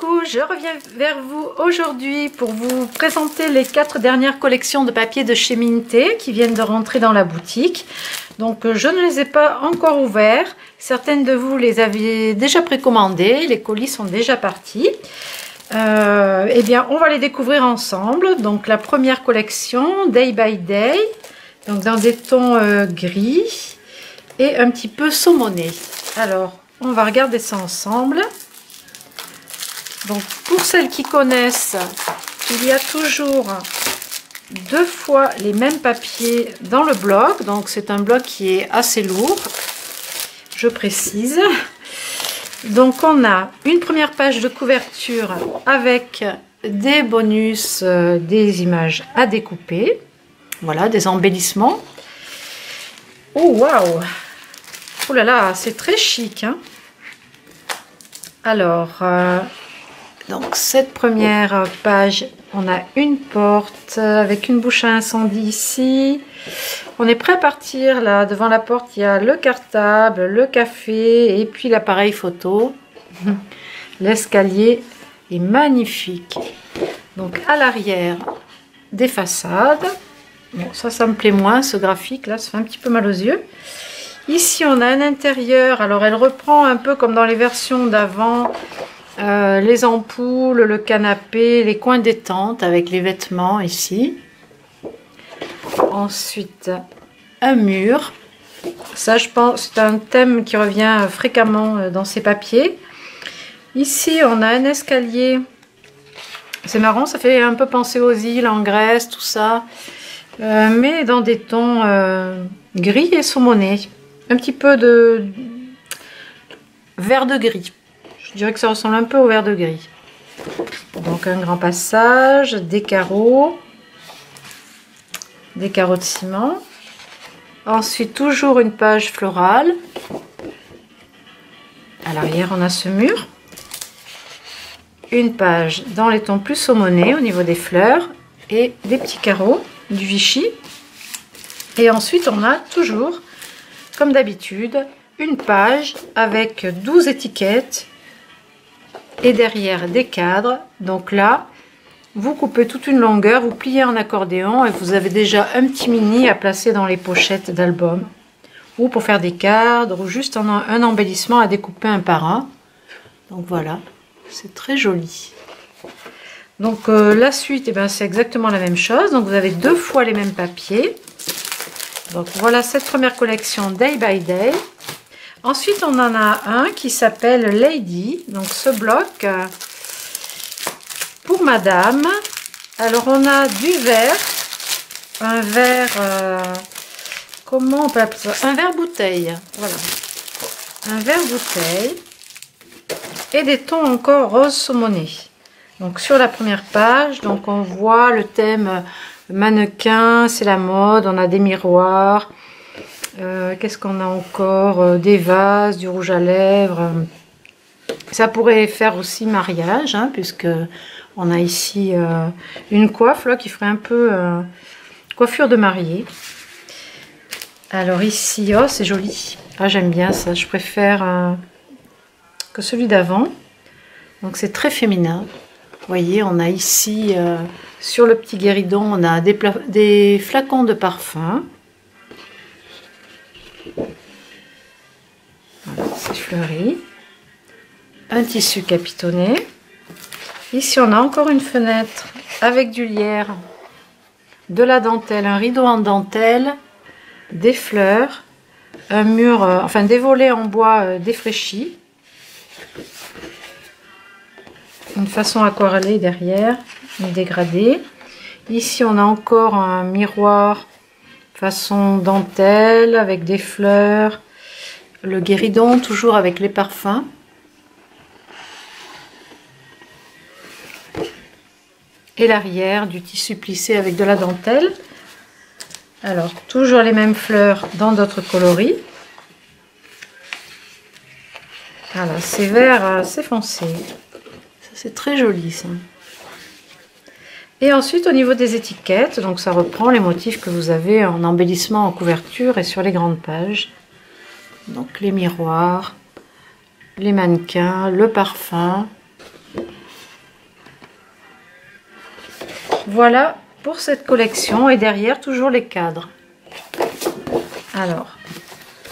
Coucou, je reviens vers vous aujourd'hui pour vous présenter les 4 dernières collections de papier de chez Minté qui viennent de rentrer dans la boutique. Donc je ne les ai pas encore ouverts, certaines de vous les aviez déjà précommandées, les colis sont déjà partis. Eh bien on va les découvrir ensemble. Donc la première collection, Day by Day, donc dans des tons gris et un petit peu saumonné. Alors on va regarder ça ensemble. Donc pour celles qui connaissent, il y a toujours 2 fois les mêmes papiers dans le bloc. Donc c'est un bloc qui est assez lourd, je précise. Donc on a une première page de couverture avec des bonus, des images à découper. Voilà, des embellissements. Oh waouh! Oh là là, c'est très chic, hein? Alors... donc cette première page, on a une porte avec une bouche à incendie ici. On est prêt à partir là. Devant la porte, il y a le cartable, le café et puis l'appareil photo. L'escalier est magnifique. Donc à l'arrière, des façades. Bon, ça me plaît moins ce graphique là, ça fait un petit peu mal aux yeux. Ici, on a un intérieur. Alors elle reprend un peu comme dans les versions d'avant. Les ampoules, le canapé, les coins détente avec les vêtements ici. Ensuite, un mur. Ça, je pense, c'est un thème qui revient fréquemment dans ces papiers. Ici, on a un escalier. C'est marrant, ça fait un peu penser aux îles en Grèce, tout ça. Mais dans des tons gris et saumonné. Un petit peu de vert de gris. Je dirais que ça ressemble un peu au vert de gris. Donc un grand passage, des carreaux de ciment. Ensuite toujours une page florale. À l'arrière on a ce mur. Une page dans les tons plus saumonés au niveau des fleurs et des petits carreaux du Vichy. Et ensuite on a toujours, comme d'habitude, une page avec 12 étiquettes. Et derrière des cadres. Donc là, vous coupez toute une longueur, vous pliez en accordéon et vous avez déjà un petit mini à placer dans les pochettes d'albums. Ou pour faire des cadres, ou juste un embellissement à découper un par un. Donc voilà, c'est très joli. Donc la suite, eh ben, c'est exactement la même chose. Donc vous avez 2 fois les mêmes papiers. Donc voilà cette première collection Day by Day. Ensuite, on en a un qui s'appelle Lady. Donc, ce bloc pour madame. Alors, on a du verre. Un verre... comment on peut appeler ça? Un verre bouteille. Voilà. Un verre bouteille. Et des tons encore rose saumonné. Donc, sur la première page, donc on voit le thème mannequin. C'est la mode. On a des miroirs. Qu'est-ce qu'on a encore? Des vases, du rouge à lèvres. Ça pourrait faire aussi mariage, hein, puisque on a ici une coiffe là, qui ferait un peu coiffure de mariée. Alors ici, oh c'est joli. Ah, j'aime bien ça, je préfère que celui d'avant. Donc c'est très féminin. Vous voyez, on a ici sur le petit guéridon, on a des flacons de parfum. Voilà, c'est fleuri. Un tissu capitonné. Ici, on a encore une fenêtre avec du lierre, de la dentelle, un rideau en dentelle, des fleurs, un mur, enfin des volets en bois défraîchis. Une façon aquarellée derrière, une dégradée. Ici, on a encore un miroir façon dentelle avec des fleurs. Le guéridon, toujours avec les parfums. Et l'arrière du tissu plissé avec de la dentelle. Alors, toujours les mêmes fleurs dans d'autres coloris. Voilà, c'est vert assez foncé. Ça, c'est très joli, ça. Et ensuite, au niveau des étiquettes, donc ça reprend les motifs que vous avez en embellissement, en couverture et sur les grandes pages. Donc les miroirs, les mannequins, le parfum, Voilà pour cette collection. Et derrière, toujours les cadres. Alors,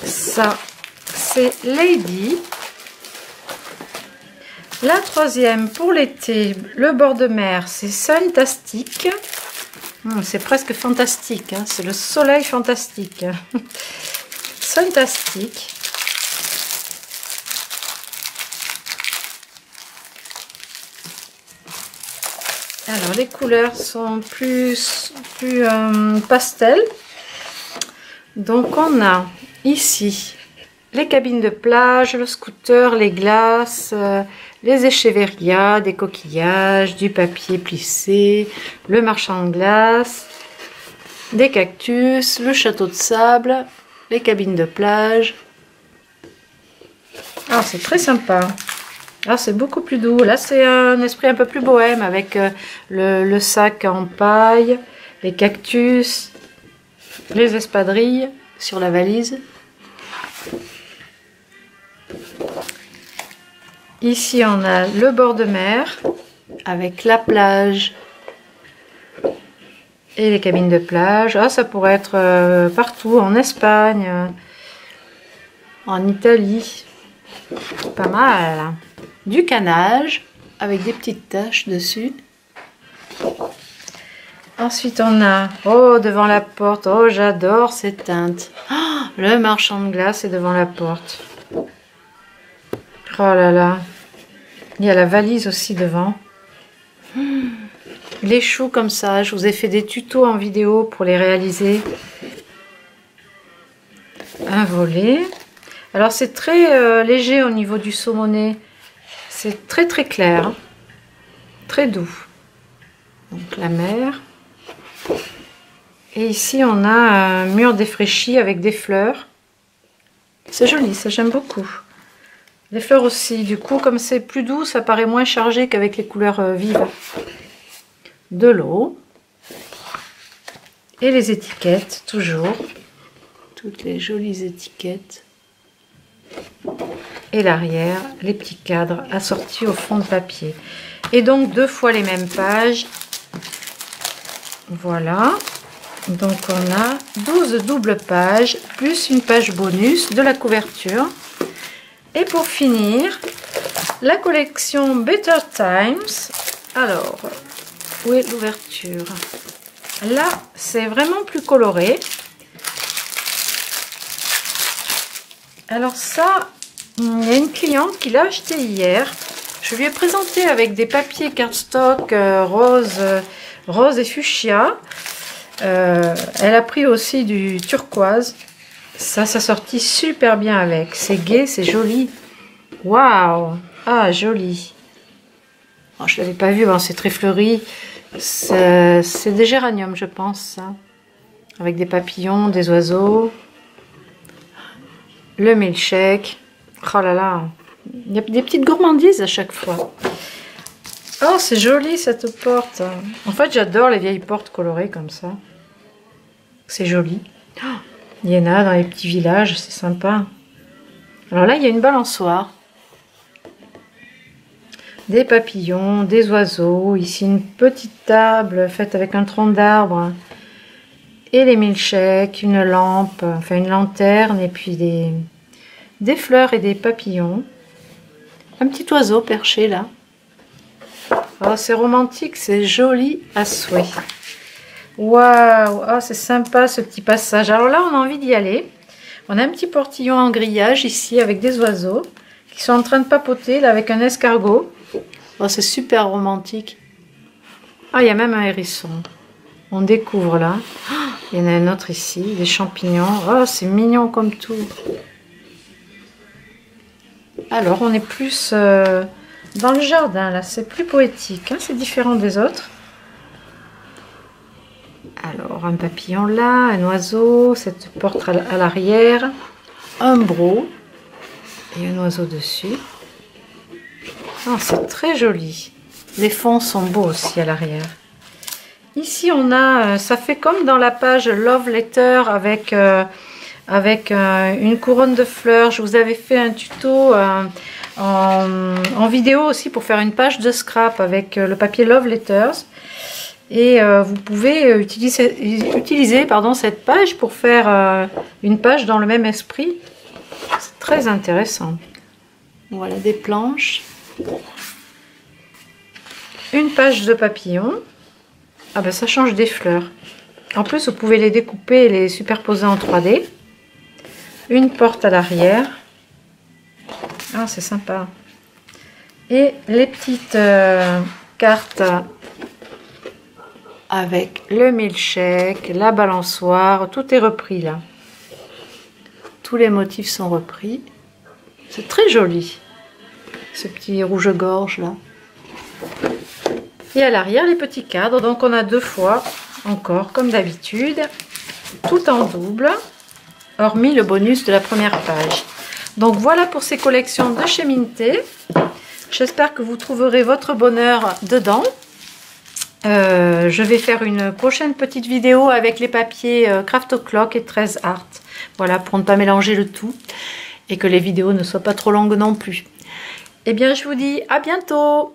ça, c'est Lady. La troisième pour l'été, le bord de mer, c'est Fantastique. C'est presque fantastique, hein, c'est le soleil fantastique. Fantastique. Alors les couleurs sont plus pastel. Donc on a ici les cabines de plage, le scooter, les glaces, les écheverrias, des coquillages, du papier plissé, le marchand de glace, des cactus, le château de sable, les cabines de plage. Ah, c'est très sympa. Ah, c'est beaucoup plus doux. Là, c'est un esprit un peu plus bohème avec le sac en paille, les cactus, les espadrilles sur la valise. Ici, on a le bord de mer avec la plage et les cabines de plage. Ah, ça pourrait être partout, en Espagne, en Italie. Pas mal. Du canage avec des petites taches dessus. Ensuite, on a, oh, devant la porte. Oh, j'adore ces teintes. Oh, le marchand de glace est devant la porte. Oh là là. Il y a la valise aussi devant. Les choux comme ça. Je vous ai fait des tutos en vidéo pour les réaliser. Un volet. Alors, c'est très léger au niveau du saumonnet. C'est très très clair. Hein. Très doux. Donc, la mer. Et ici, on a un mur défraîchi avec des fleurs. C'est joli, ça j'aime beaucoup. Les fleurs aussi, du coup, comme c'est plus doux, ça paraît moins chargé qu'avec les couleurs vives. De l'eau. Et les étiquettes, toujours. Toutes les jolies étiquettes. Et l'arrière, les petits cadres assortis au fond de papier. Et donc, 2 fois les mêmes pages. Voilà. Donc, on a 12 doubles pages, plus une page bonus de la couverture. Et pour finir, la collection Better Times. Alors, où est l'ouverture? Là, c'est vraiment plus coloré. Alors ça, il y a une cliente qui l'a acheté hier. Je lui ai présenté avec des papiers cardstock rose et fuchsia. Elle a pris aussi du turquoise. Ça sortit super bien avec. C'est gai, c'est joli. Waouh! Ah, joli. Oh, je ne l'avais pas vu, bon, c'est très fleuri. C'est des géraniums, je pense, ça. Avec des papillons, des oiseaux. Le milkshake. Oh là là. Il y a des petites gourmandises à chaque fois. Oh, c'est joli cette porte. En fait, j'adore les vieilles portes colorées comme ça. C'est joli. Oh, il y en a dans les petits villages, c'est sympa. Alors là, il y a une balançoire. Des papillons, des oiseaux. Ici, une petite table faite avec un tronc d'arbre. Et les milkshakes, une lampe, enfin une lanterne, et puis des fleurs et des papillons. Un petit oiseau perché là. Oh, c'est romantique, c'est joli à souhait. Waouh, oh, c'est sympa ce petit passage. Alors là, on a envie d'y aller. On a un petit portillon en grillage ici avec des oiseaux qui sont en train de papoter là avec un escargot. Oh, c'est super romantique. Ah, il y a même un hérisson. On découvre là. Oh, il y en a un autre ici, des champignons. Oh, c'est mignon comme tout. Alors, on est plus dans le jardin là. C'est plus poétique. Hein, c'est différent des autres. Alors, un papillon là, un oiseau, cette porte à l'arrière, un breau et un oiseau dessus. Oh, c'est très joli. Les fonds sont beaux aussi à l'arrière. Ici, on a, ça fait comme dans la page Love Letter avec une couronne de fleurs. Je vous avais fait un tuto en vidéo aussi pour faire une page de scrap avec le papier Love Letters. Et vous pouvez utiliser cette page pour faire une page dans le même esprit. C'est très intéressant. Voilà des planches. Une page de papillon. Ah ben ça change des fleurs. En plus vous pouvez les découper et les superposer en 3D. Une porte à l'arrière. Ah c'est sympa. Et les petites cartes avec le milkshake, la balançoire, tout est repris là. Tous les motifs sont repris. C'est très joli. Ce petit rouge-gorge là. Et à l'arrière les petits cadres, donc on a 2 fois encore comme d'habitude, tout en double, hormis le bonus de la première page. Donc voilà pour ces collections de chez Minté. J'espère que vous trouverez votre bonheur dedans. Je vais faire une prochaine petite vidéo avec les papiers Craft O'Clock et 13 Art. Voilà, pour ne pas mélanger le tout et que les vidéos ne soient pas trop longues non plus. Eh bien, je vous dis à bientôt!